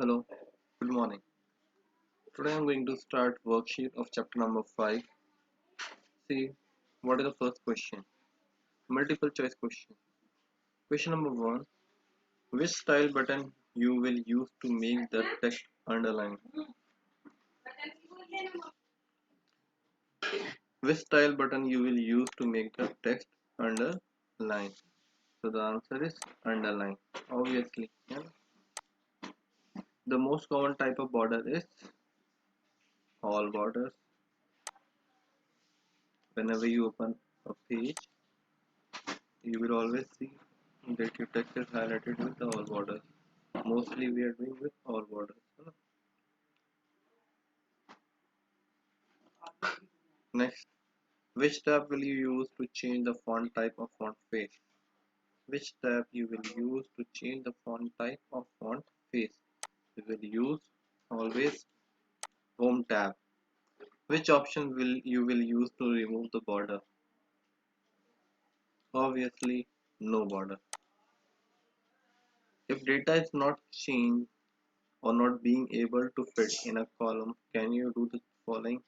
Hello, good morning. Today I'm going to start worksheet of chapter number 5. See, what is the first question? Multiple choice question. Question number 1. Which style button you will use to make the text underline? Which style button you will use to make the text underline? So the answer is underline. Obviously, yeah. The most common type of border is all borders. Whenever you open a page, you will always see that your text is highlighted with the all borders. Mostly we are doing with all borders. Next, which tab will you use to change the font type of font face? Which tab you will use to change the font type of font face? You will use always home tab. Which option will use to remove the border? Obviously no border. If data is not changed or not being able to fit in a column, can you do the following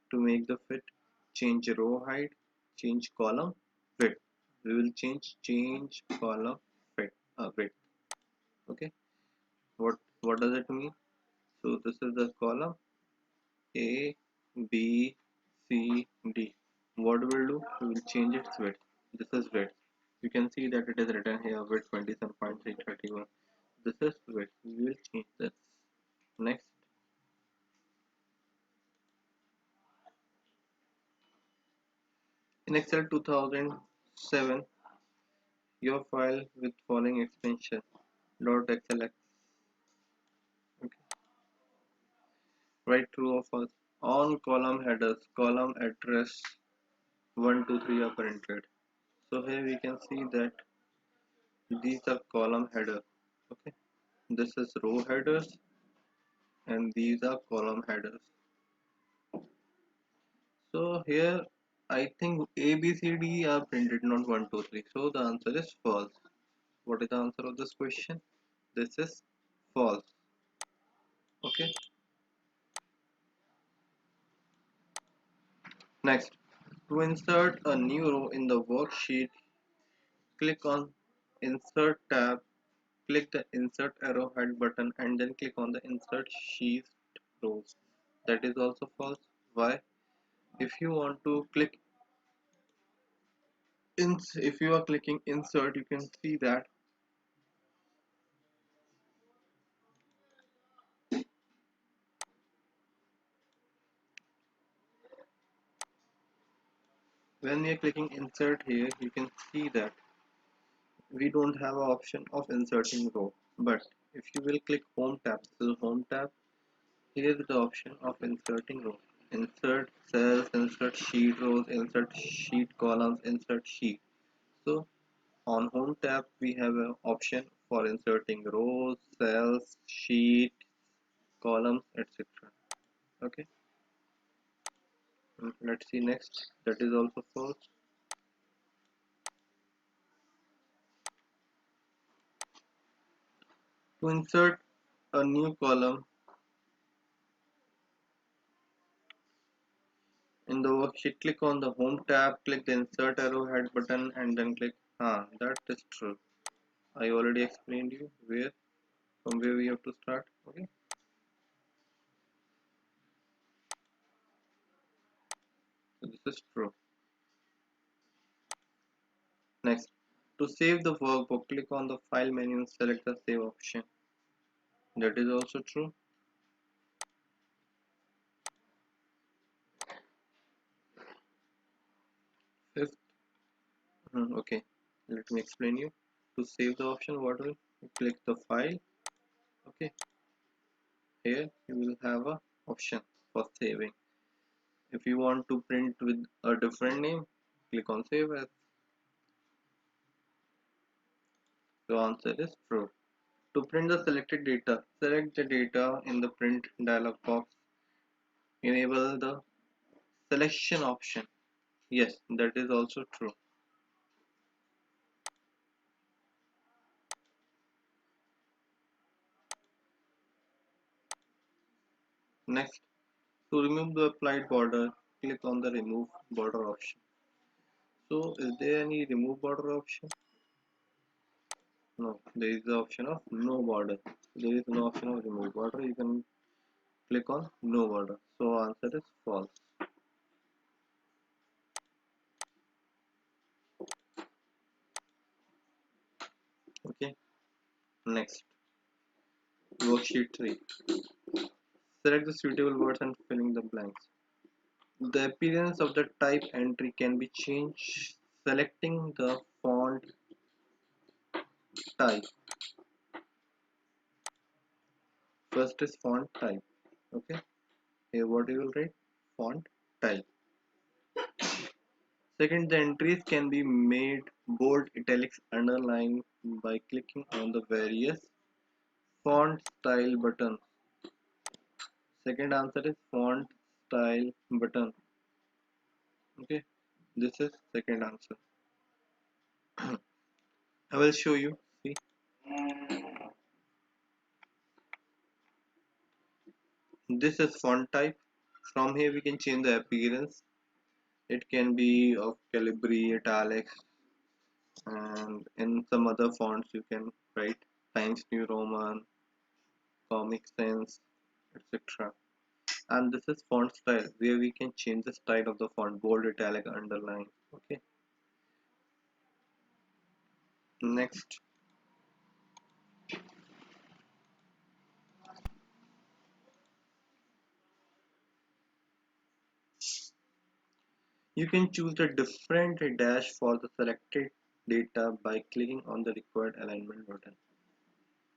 to make the fit? Change row height, change column width. We will change column width. Okay, what does it mean? So this is the column A, B, C, D. What we will do? We will change its width. This is width. You can see that it is written here width 27.331. This is width. We will change this. Next, in Excel 2007, your file with following extension .xlx. Okay. Write true or false. On column headers, column address 1, 2, 3 are printed. So here we can see that these are column header. Okay, this is row headers and these are column headers. So here I think A, B, C, D are printed, not 1, 2, 3. So the answer is false. What is the answer of this question? This is false. Okay. Next, to insert a new row in the worksheet, click on Insert tab, click the Insert arrowhead button and then click on the Insert Sheet rows. That is also false. Why? If you want to click if you are clicking Insert, you can see that when we are clicking Insert here, you can see that we don't have an option of inserting row. But if you will click Home tab, so Home tab, here is the option of inserting rows. Insert cells, insert sheet rows, insert sheet columns, insert sheet. So on Home tab, we have an option for inserting rows, cells, sheet, columns, etc. Okay. Let's see next. That is also false. To insert a new column in the worksheet, click on the Home tab, click the Insert arrowhead button, and then click. That is true. I already explained you from where we have to start. Okay. So this is true. Next, to save the workbook, click on the File menu and select the Save option. That is also true. Fifth, okay, let me explain you. To save the option, what will you click the file? Okay, here you will have a option for saving. If you want to print with a different name, click on Save As. The answer is true. To print the selected data, select the data in the print dialog box. Enable the selection option. Yes, that is also true. Next, to remove the applied border, click on the remove border option. So is there any remove border option? No, there is the option of no border. There is no option of remove border. You can click on no border. So answer is false. Okay. Next, worksheet 3. Select the suitable words and filling the blanks. The appearance of the type entry can be changed selecting the font type. First is font type. Okay. Here what you will write? Font type. Second, the entries can be made bold, italics, underline by clicking on the various font style button. Second answer is font style button. Okay, this is second answer. I will show you. See, this is font type. From here we can change the appearance. It can be of Calibri, italics, and in some other fonts you can write Times New Roman, Comic Sans, etc. And this is font style where we can change the style of the font, bold, italic, underline. Okay. Next, you can choose the different dash for the selected data by clicking on the required alignment button.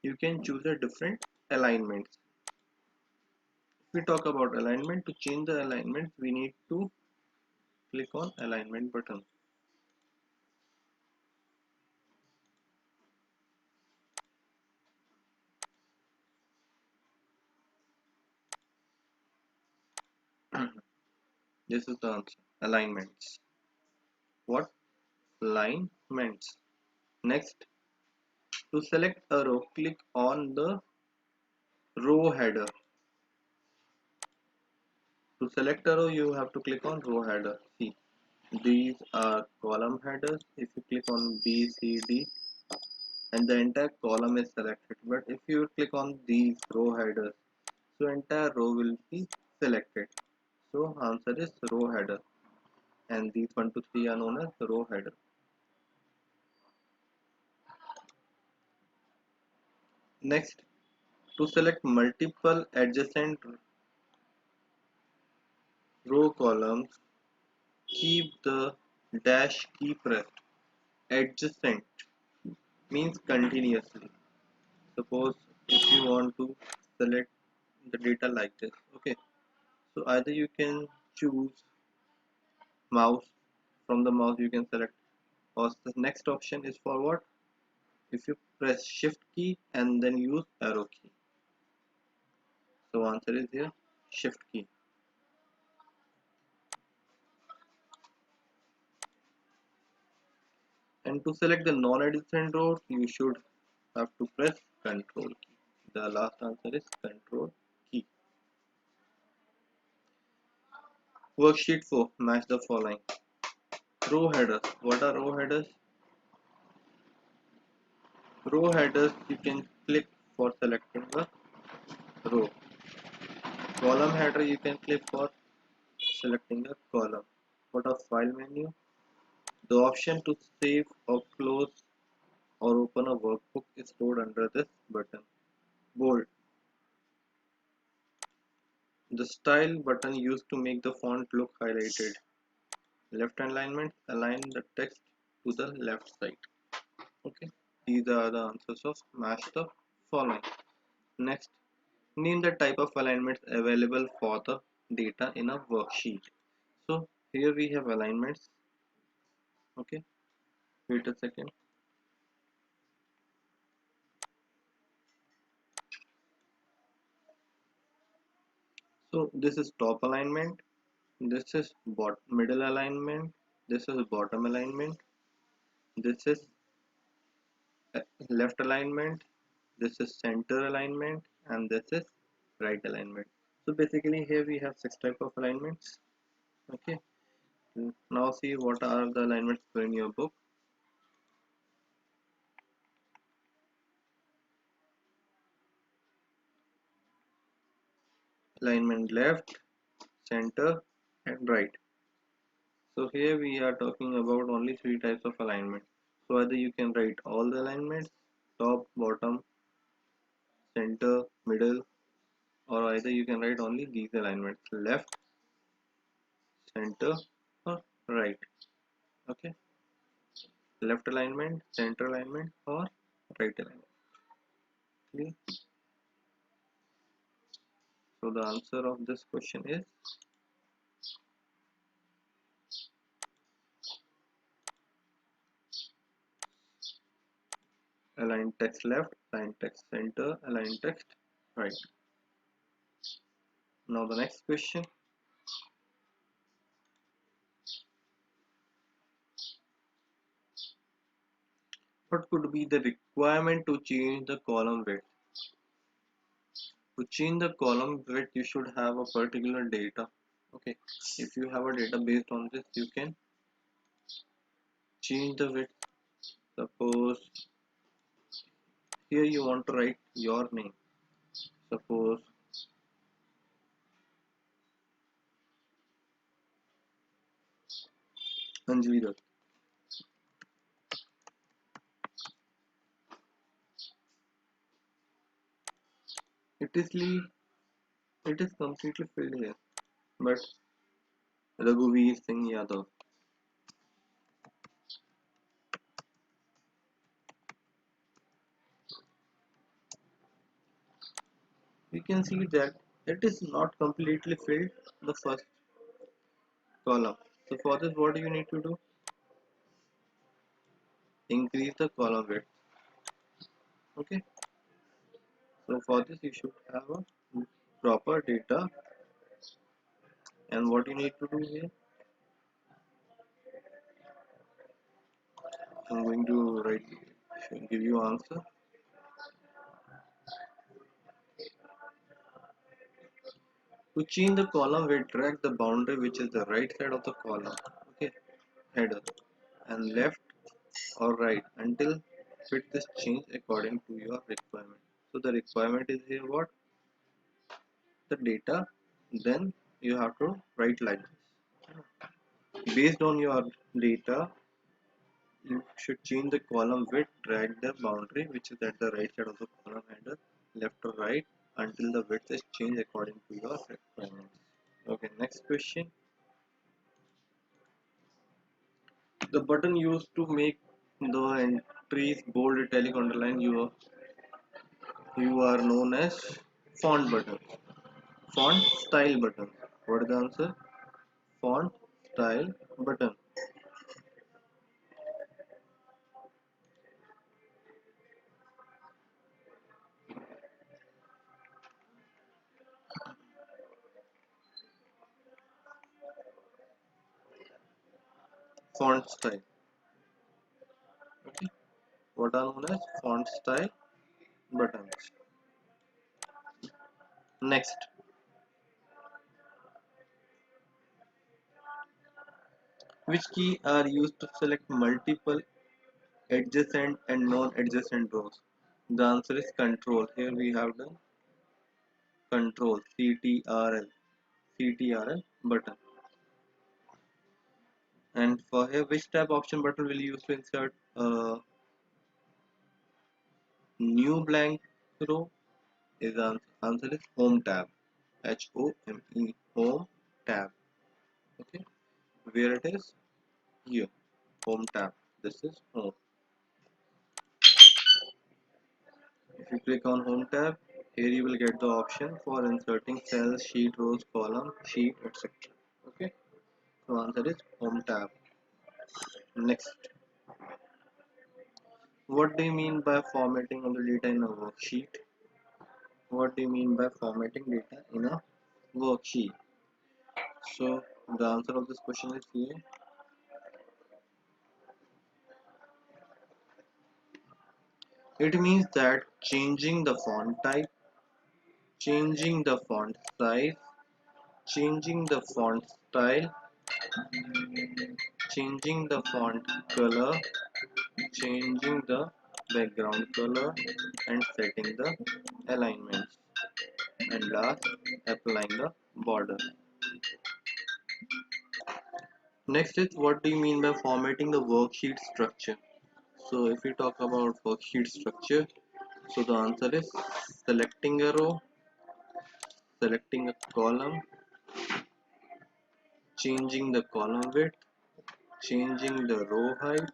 You can choose the different alignments. If we talk about alignment, to change the alignment we need to click on alignment button. This is the answer. Alignments. What? Alignments. Next, to select a row, click on the row header. To select a row, you have to click on row header. See, these are column headers. If you click on B, C, D, and the entire column is selected. But if you click on these row headers, so entire row will be selected. So answer is row header, and these 1 to 3 are known as row header. Next, to select multiple adjacent row columns, keep the dash key pressed. Adjacent means continuously. Suppose if you want to select the data like this, okay, so either you can choose mouse, from the mouse you can select, or the next option is for what, if you press shift key and then use arrow key. So answer is here shift key. And to select the non-adjacent row you should have to press control key. The last answer is control key. Worksheet 4, match the following. Row headers. What are row headers? Row headers you can click for selecting the row. Column header you can click for selecting a column. What a file menu? The option to save or close or open a workbook is stored under this button. Bold. The style button used to make the font look highlighted. Left alignment, align the text to the left side. Okay, these are the answers of match the following. Next, name the type of alignments available for the data in a worksheet. So here we have alignments. Okay, wait a second. So this is top alignment, this is middle alignment, this is bottom alignment, this is left alignment, this is center alignment, and this is right alignment. So basically here we have six type of alignments. Okay, now see what are the alignments in your book. Alignment left, center and right. So here we are talking about only three types of alignment. So either you can write all the alignments, top, bottom, center, middle, or either you can write only these alignments, left, center or right. Okay, left alignment, center alignment or right alignment. Okay. So the answer of this question is align text left, align text center, align text right. Now the next question, what could be the requirement to change the column width? To change the column width, you should have a particular data. Okay, if you have a data based on this, you can change the width. Suppose here you want to write your name. Suppose Anjali Dutt. It is it is completely filled here, but Raghuveer Singh Yadav. We can see that it is not completely filled the first column. So for this, what do you need to do? Increase the column width. Okay. So for this, you should have a proper data, and what you need to do here, I'm going to write, give you answer. To change the column, we drag the boundary which is the right side of the column. Okay, header and left or right until fit this change according to your requirement. So the requirement is here what? The data. Then you have to write like this. Based on your data, you should change the column width, drag the boundary which is at the right side of the column header, left or right until the width is changed according to your requirements. Okay, next question. The button used to make the entries bold, italic, underline, you are known as font button. Font style button. What is the answer? Font style button. Font style. Okay. What are known as font style buttons. Next, which key are used to select multiple adjacent and non-adjacent rows? The answer is control. Here we have the control CTRL button. And for here, which tab option button will you use to insert a new blank row? Is the answer is home tab. HOME, home tab. Okay, where it is? Here, home tab. This is home. If you click on home tab, here you will get the option for inserting cells, sheet, rows, column, sheet, etc. Okay, so answer is home tab. Next, what do you mean by formatting of the data in a worksheet? What do you mean by formatting data in a worksheet? So the answer of this question is here. It means that changing the font type, changing the font size, changing the font style, changing the font color, changing the background color, and setting the alignments, and last applying the border. Next is, what do you mean by formatting the worksheet structure? So if we talk about worksheet structure, so the answer is selecting a row, selecting a column, changing the column width, changing the row height,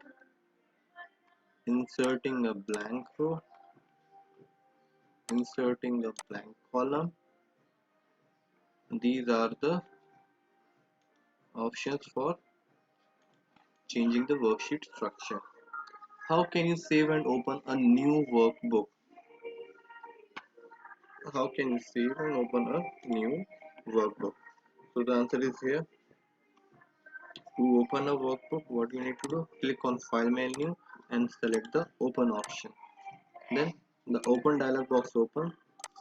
inserting a blank row, inserting a blank column. These are the options for changing the worksheet structure. How can you save and open a new workbook? How can you save and open a new workbook? So the answer is here. To open a workbook, what you need to do, click on File menu and select the Open option. Then the Open dialog box open.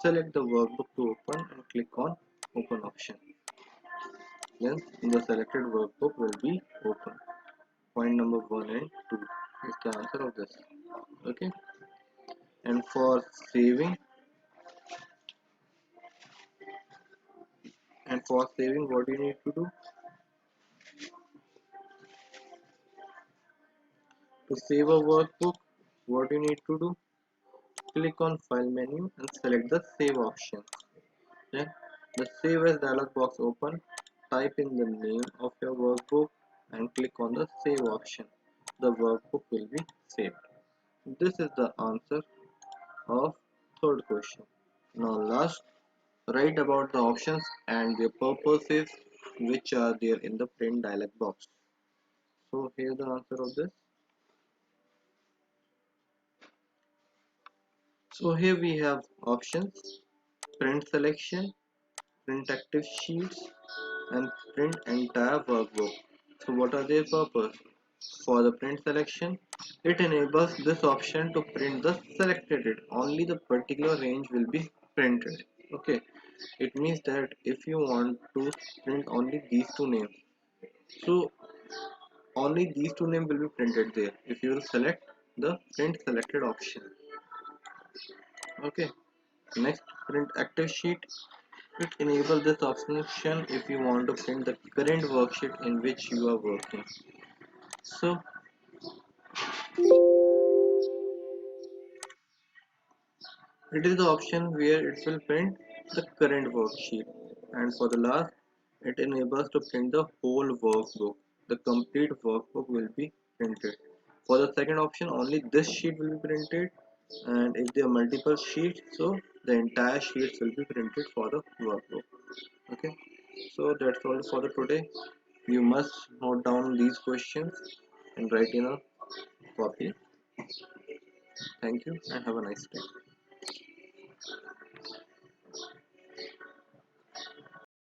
Select the workbook to open and click on Open option. Then the selected workbook will be open. Point number 1 and 2 is the answer of this. Okay. And for saving, what you need to do, to save a workbook, what you need to do, click on File menu and select the Save option. Then the Save as dialog box open. Type in the name of your workbook and click on the Save option. The workbook will be saved. This is the answer of third question. Now last, write about the options and their purposes which are there in the print dialog box. So here's the answer of this. So here we have options: print selection, print active sheets, and print entire workbook. So what are their purpose? For the print selection, it enables this option to print the selected it. Only the particular range will be printed. Okay, it means that if you want to print only these two names, so only these two names will be printed there if you will select the print selected option. Okay, next, print active sheet. It enables this option if you want to print the current worksheet in which you are working. So it is the option where it will print the current worksheet. And for the last, it enables to print the whole workbook. The complete workbook will be printed. For the second option, only this sheet will be printed, and if there are multiple sheets, so the entire sheets will be printed for the workbook. Okay, so that's all for the today. You must note down these questions and write in a copy. Thank you and have a nice day.